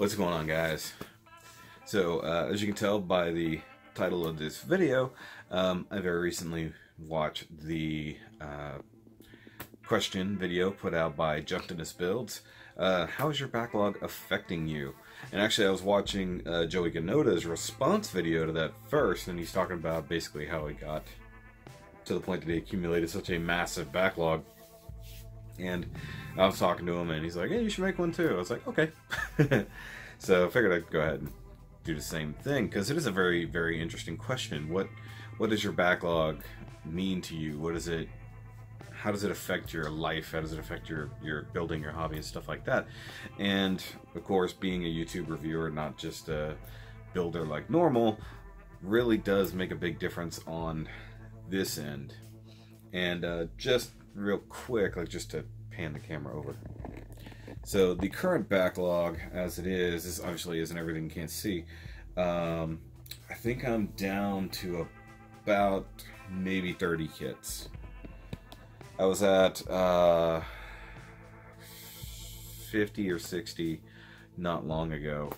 What's going on, guys? So, as you can tell by the title of this video, I very recently watched the question video put out by JUSTINUS builds. How is your backlog affecting you? And actually, I was watching Joey Ganoda's response video to that first, and he's talking about basically how he got to the point that he accumulated such a massive backlog. And I was talking to him, and he's like, "Hey, you should make one too." I was like, "Okay." So I figured I'd go ahead and do the same thing, because it is a very, very interesting question. What does your backlog mean to you? What is it? How does it affect your life? How does it affect your building, your hobby, and stuff like that? And of course, being a YouTube reviewer, not just a builder like normal, really does make a big difference on this end. And just real quick, like just to pan the camera over. So the current backlog as it is obviously isn't everything you can't see. I think I'm down to about maybe 30 kits. I was at 50 or 60 not long ago,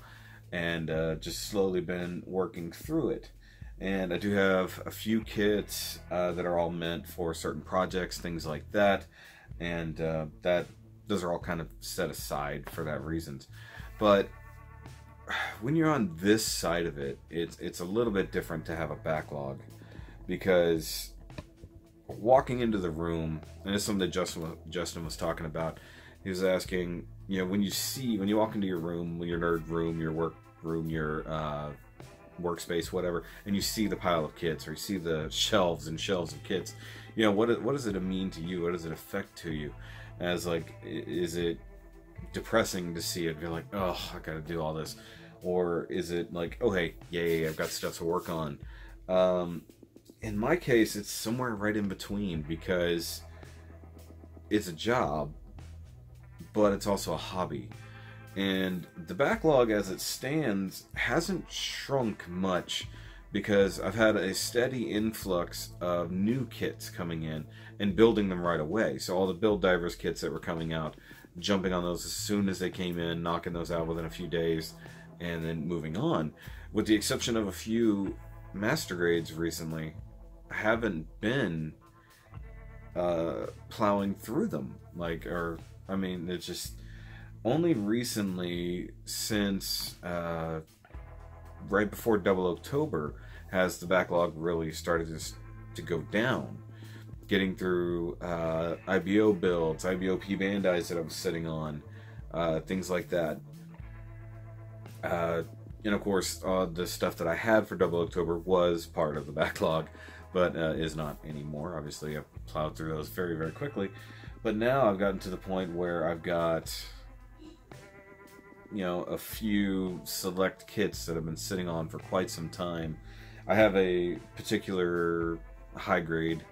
and just slowly been working through it. And I do have a few kits that are all meant for certain projects, things like that, and those are all kind of set aside for that reasons. But when you're on this side of it, it's a little bit different to have a backlog, because walking into the room, and it's something that Justin was talking about. He was asking, you know, when you walk into your room, your nerd room, your work room, your workspace, whatever, and you see the pile of kits, or you see the shelves and shelves of kits, you know, what does it mean to you? What does it affect to you? As like, is it depressing to see it, be like, oh, I gotta do all this? Or is it like, oh hey, yay, I've got stuff to work on? In my case, it's somewhere right in between, because it's a job, but it's also a hobby. And the backlog as it stands hasn't shrunk much, because I've had a steady influx of new kits coming in and building them right away. So all the Build Divers kits that were coming out, jumping on those as soon as they came in, knocking those out within a few days, and then moving on. With the exception of a few master grades recently, I haven't been plowing through them. I mean, it's just only recently, since right before Double October, has the backlog really started to go down. Getting through IBO builds, IBOP Bandais that I was sitting on, things like that. And of course, the stuff that I had for Double October was part of the backlog, but is not anymore. Obviously, I've plowed through those very, very quickly. But now I've gotten to the point where I've got, you know, a few select kits that have been sitting on for quite some time. I have a particular high grade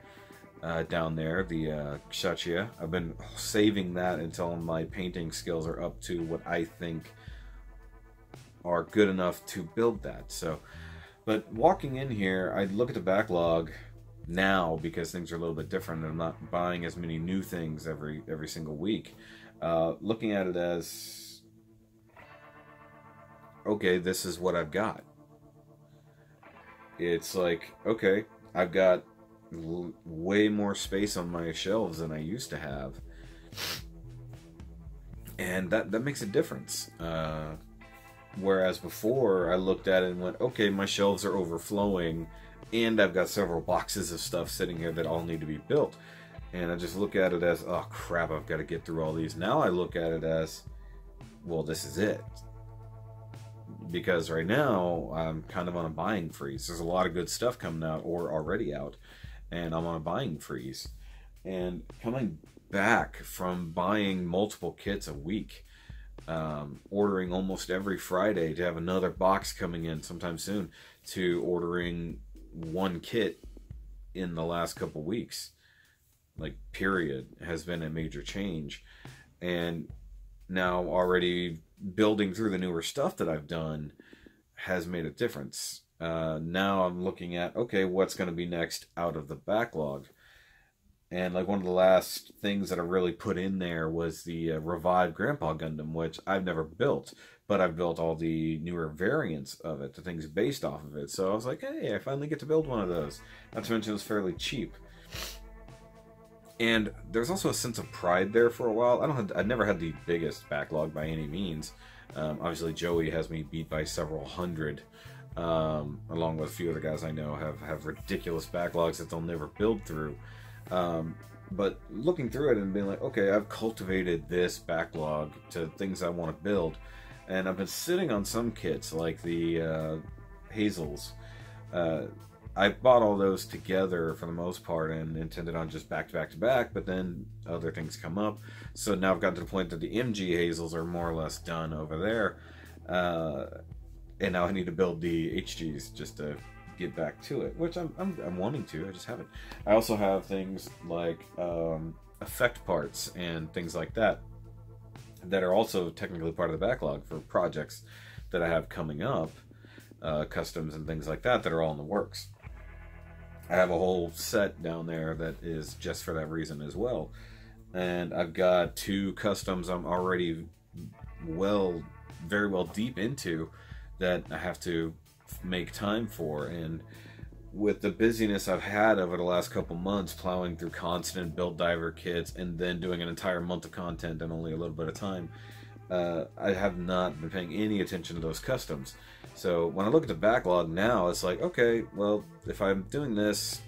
down there, the Kshatriya. I've been saving that until my painting skills are up to what I think are good enough to build that. So, but walking in here, I look at the backlog now, because things are a little bit different, and I'm not buying as many new things every single week. Looking at it as, okay, this is what I've got. It's like, okay, I've got way more space on my shelves than I used to have, and that makes a difference. Whereas before, I looked at it and went, okay, my shelves are overflowing, and I've got several boxes of stuff sitting here that all need to be built. And I just look at it as, oh crap, I've got to get through all these. Now I look at it as, well, this is it. Because right now, I'm kind of on a buying freeze. There's a lot of good stuff coming out, or already out, and I'm on a buying freeze. And coming back from buying multiple kits a week, ordering almost every Friday to have another box coming in sometime soon, to ordering one kit in the last couple weeks, like, period, has been a major change. And now already building through the newer stuff that I've done has made a difference. Now I'm looking at, okay, what's going to be next out of the backlog? And like one of the last things that I really put in there was the revived Grandpa Gundam, which I've never built, but I've built all the newer variants of it, the things based off of it. So I was like, hey, I finally get to build one of those. Not to mention it was fairly cheap. And there's also a sense of pride there for a while. I never had the biggest backlog by any means. Obviously, Joey has me beat by several hundred, along with a few other guys I know have ridiculous backlogs that they'll never build through. But looking through it and being like, okay, I've cultivated this backlog to things I want to build, and I've been sitting on some kits like the Hazels. I bought all those together for the most part and intended on just back to back to back, but then other things come up. So now I've got to the point that the MG Hazels are more or less done over there. And now I need to build the HGs just to get back to it, which I'm wanting to, I just haven't. I also have things like effect parts and things like that that are also technically part of the backlog for projects that I have coming up, customs and things like that are all in the works. I have a whole set down there that is just for that reason as well. And I've got 2 customs I'm already very well deep into that I have to make time for. And with the busyness I've had over the last couple months, plowing through constant build diver kits and then doing an entire month of content in only a little bit of time, I have not been paying any attention to those customs. So when I look at the backlog now, it's like, okay, well, if I'm doing this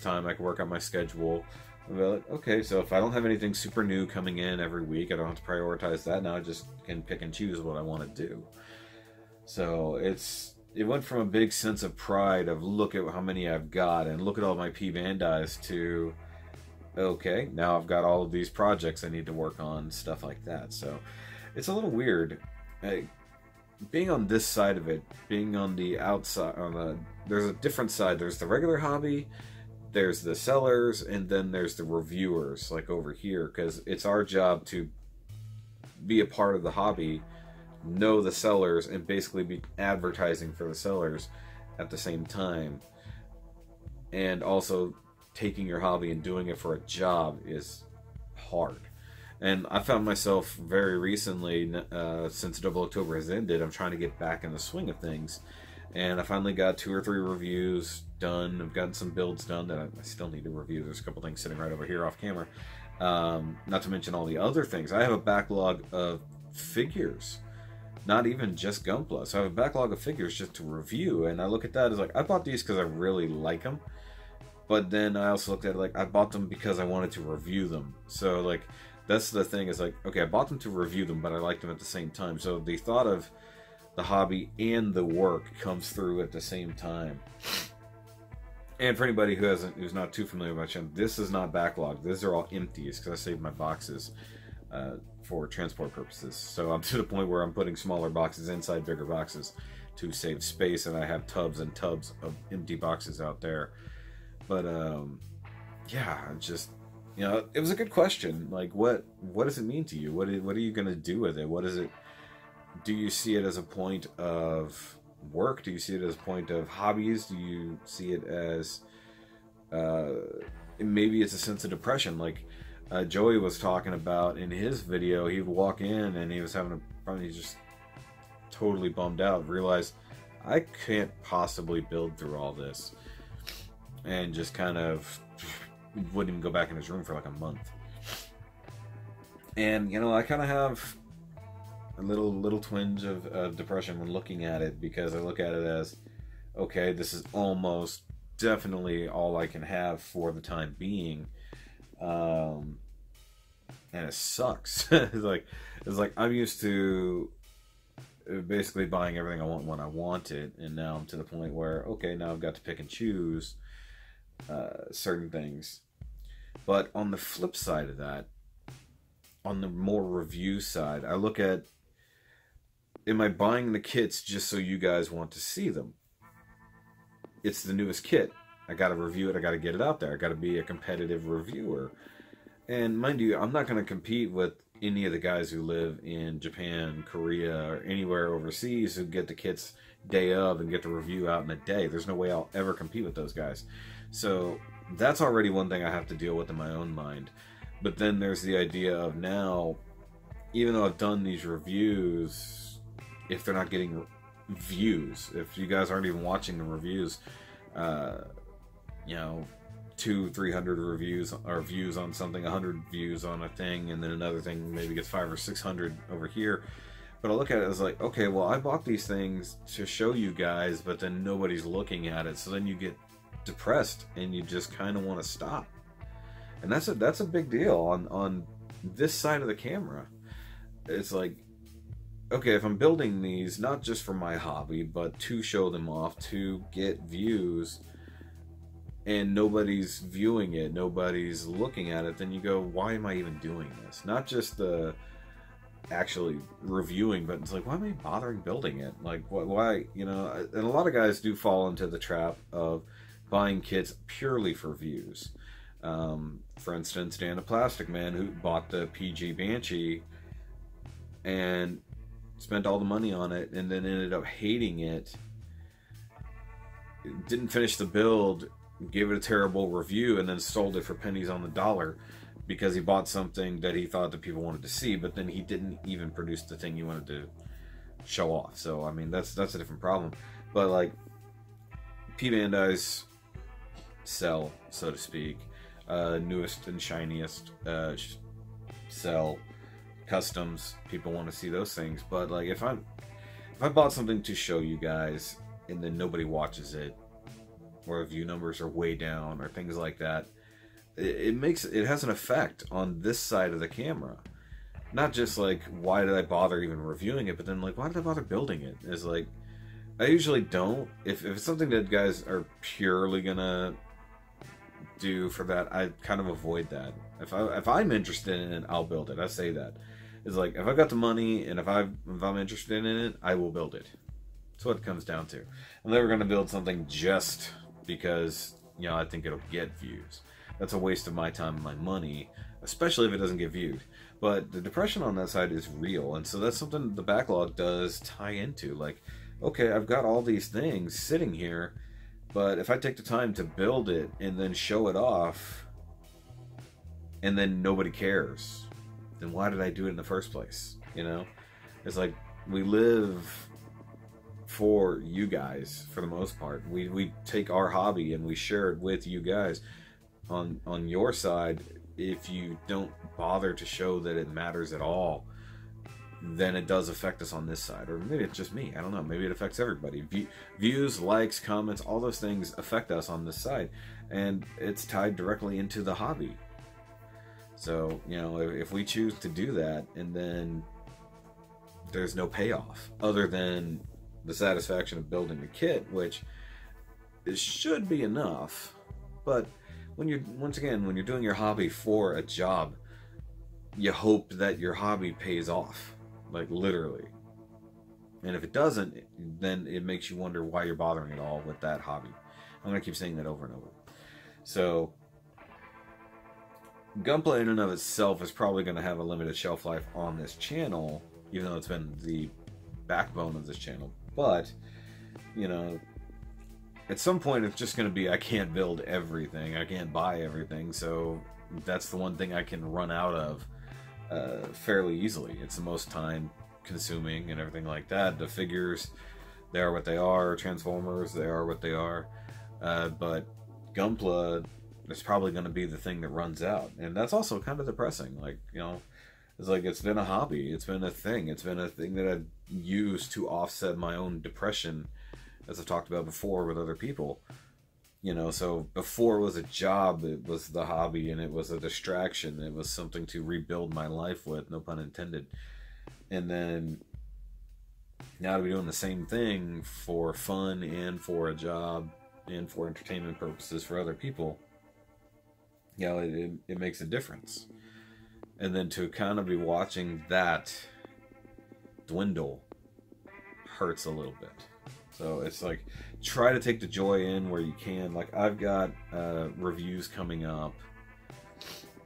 time, I can work out my schedule. I'll be like, okay, so if I don't have anything super new coming in every week, I don't have to prioritize that. Now I just can pick and choose what I want to do. So it went from a big sense of pride of look at how many I've got and look at all my P-Bandais to, okay, now I've got all of these projects I need to work on, stuff like that. So it's a little weird. Being on this side of it, being on the outside, there's a different side. There's the regular hobby, there's the sellers, and then there's the reviewers, like over here, because it's our job to be a part of the hobby, know the sellers, and basically be advertising for the sellers at the same time. And also, taking your hobby and doing it for a job is hard. And I found myself very recently, since Double October has ended, I'm trying to get back in the swing of things. And I finally got 2 or 3 reviews done. I've gotten some builds done that I still need to review. There's a couple things sitting right over here off camera. Not to mention all the other things. I have a backlog of figures. Not even just Gunpla. So I have a backlog of figures just to review. And I look at that as like, I bought these because I really like them. But then I also looked at it like, I bought them because I wanted to review them. So like, that's the thing, is like, okay, I bought them to review them, but I liked them at the same time. So the thought of the hobby and the work comes through at the same time. And for anybody who's not too familiar with my channel, this is not backlog. These are all empties because I saved my boxes for transport purposes. So I'm to the point where I'm putting smaller boxes inside bigger boxes to save space, and I have tubs and tubs of empty boxes out there. But yeah, just, you know, it was a good question. Like, what does it mean to you? What are you gonna do with it? What is it? Do you see it as a point of work? Do you see it as a point of hobbies? Do you see it as maybe it's a sense of depression? Like Joey was talking about in his video, he'd walk in and he was he's just totally bummed out, realized I can't possibly build through all this, and just kind of wouldn't even go back in his room for like a month. And you know, I kind of have a little twinge of depression when looking at it, because I look at it as, okay, this is almost definitely all I can have for the time being, and it sucks. It's like I'm used to basically buying everything I want when I want it, and now I'm to the point where, okay, now I've got to pick and choose certain things. But on the flip side of that, on the more review side, I look at, am I buying the kits just so you guys want to see them? It's the newest kit. I gotta review it, I gotta get it out there. I gotta be a competitive reviewer. And mind you, I'm not gonna compete with any of the guys who live in Japan, Korea, or anywhere overseas who get the kits day of and get the review out in a day. There's no way I'll ever compete with those guys. So that's already one thing I have to deal with in my own mind. But then there's the idea of now, even though I've done these reviews, if they're not getting views, if you guys aren't even watching the reviews, you know, 200-300 reviews or views on something, 100 views on a thing, and then another thing maybe gets 500 or 600 over here. But I look at it as like, okay, well, I bought these things to show you guys, but then nobody's looking at it, so then you get depressed and you just kind of want to stop. And that's a big deal on this side of the camera. It's like, okay, if I'm building these not just for my hobby, but to show them off, to get views, and nobody's viewing it, nobody's looking at it, then you go, why am I even doing this? Not just the actually reviewing, but it's like, why am I bothering building it? Like, why, you know? And a lot of guys do fall into the trap of buying kits purely for views. For instance, Dan the Plastic Man, who bought the PG Banshee and spent all the money on it and then ended up hating it, didn't finish the build, gave it a terrible review, and then sold it for pennies on the dollar because he bought something that he thought that people wanted to see, but then he didn't even produce the thing he wanted to show off. So I mean, that's a different problem. But like, P-Bandai's sell, so to speak, newest and shiniest sell, customs, people want to see those things. But like, if I bought something to show you guys and then nobody watches it, or view numbers are way down, or things like that, it has an effect on this side of the camera. Not just like, why did I bother even reviewing it, but then like, why did I bother building it? It's like, I usually don't. If it's something that guys are purely gonna do for that, I kind of avoid that. If I'm interested in it, I'll build it. I say that. It's like, if I've got the money and if I'm interested in it, I will build it. That's what it comes down to. I'm never gonna build something just because, you know, I think it'll get views. That's a waste of my time and my money, especially if it doesn't get viewed. But the depression on that side is real, and so that's something the backlog does tie into. Like, okay, I've got all these things sitting here, but if I take the time to build it and then show it off, and then nobody cares, then why did I do it in the first place? You know? It's like, we live for you guys for the most part. We take our hobby and we share it with you guys. On your side, if you don't bother to show that it matters at all, then it does affect us on this side. Or maybe it's just me, I don't know, maybe it affects everybody. Views, likes, comments, all those things affect us on this side, and it's tied directly into the hobby. So, you know, if we choose to do that and then there's no payoff other than the satisfaction of building the kit, which it should be enough, but when you're, once again, when you're doing your hobby for a job, you hope that your hobby pays off, like literally. And if it doesn't, then it makes you wonder why you're bothering at all with that hobby. I'm gonna keep saying that over and over. So Gunpla in and of itself is probably going to have a limited shelf life on this channel, even though it's been the backbone of this channel. But, you know, at some point it's just going to be, I can't build everything, I can't buy everything, so that's the one thing I can run out of fairly easily. It's the most time consuming and everything like that. The figures, they are what they are. Transformers, they are what they are. But Gunpla is probably going to be the thing that runs out, and that's also kind of depressing. Like, you know, it's like, it's been a hobby, it's been a thing, it's been a thing that I've used to offset my own depression, as I've talked about before with other people. You know, so before it was a job, it was the hobby, and it was a distraction, it was something to rebuild my life with, no pun intended. And then now to be doing the same thing for fun and for a job and for entertainment purposes for other people, you know, it makes a difference. And then to kind of be watching that dwindle hurts a little bit. So it's like, try to take the joy in where you can. Like, I've got reviews coming up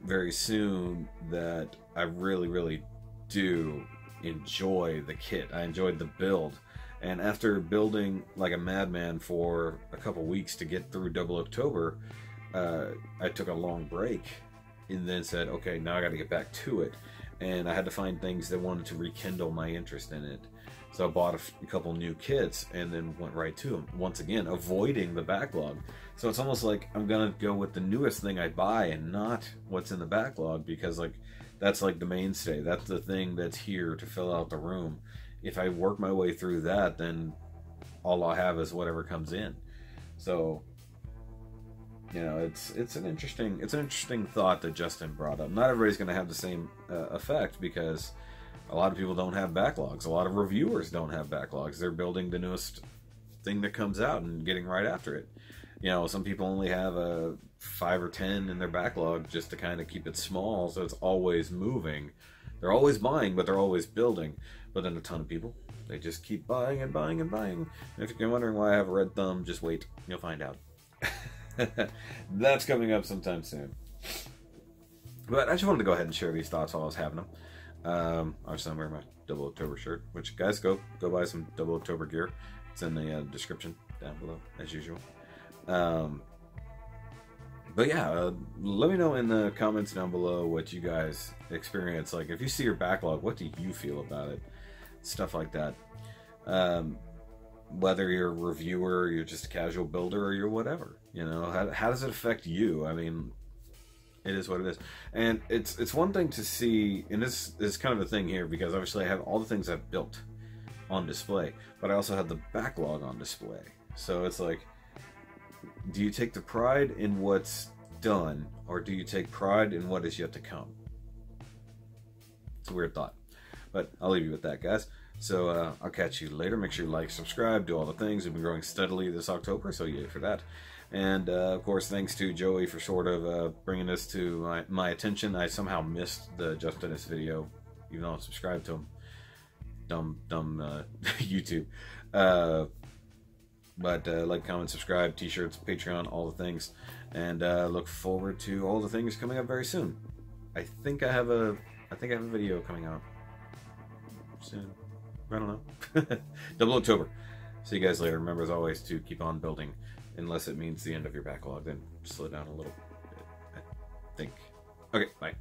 very soon that I really, really do enjoy the kit. I enjoyed the build. And after building like a madman for a couple weeks to get through Double October, I took a long break and then said, okay, now I got to get back to it. And I had to find things that wanted to rekindle my interest in it. So I bought a couple new kits and then went right to them. Once again, avoiding the backlog. So it's almost like I'm going to go with the newest thing I buy and not what's in the backlog, because like that's like the mainstay. That's the thing that's here to fill out the room. If I work my way through that, then all I have is whatever comes in. So, you know, it's an interesting thought that Justin brought up. Not everybody's going to have the same effect, because a lot of people don't have backlogs. A lot of reviewers don't have backlogs. They're building the newest thing that comes out and getting right after it. You know, some people only have 5 or 10 in their backlog just to kind of keep it small, so it's always moving. They're always buying, but they're always building. But then a ton of people, they just keep buying and buying and buying. And if you're wondering why I have a red thumb, just wait. You'll find out. That's coming up sometime soon. But I just wanted to go ahead and share these thoughts while I was having them. Obviously, I'm wearing my Double October shirt, which, guys, go buy some Double October gear. It's in the description down below, as usual. But yeah, let me know in the comments down below what you guys experience. Like, if you see your backlog, what do you feel about it? Stuff like that. Whether you're a reviewer, you're just a casual builder, or you're whatever. You know, how does it affect you? I mean, it is what it is. And it's one thing to see, and this is kind of a thing here, because obviously I have all the things I've built on display, but I also have the backlog on display. So it's like, do you take the pride in what's done, or do you take pride in what is yet to come? It's a weird thought, but I'll leave you with that, guys. So I'll catch you later. Make sure you like, subscribe, do all the things. We've been growing steadily this October, so yay for that. And of course, thanks to Joey for sort of bringing this to my attention. I somehow missed the JUSTINUS video, even though I'm subscribed to him. Dumb YouTube. But like, comment, subscribe, t-shirts, Patreon, all the things. And look forward to all the things coming up very soon. I think I have a video coming out soon. I don't know. Double October. See you guys later. Remember, as always, to keep on building. Unless it means the end of your backlog, then slow down a little bit, I think. Okay, bye.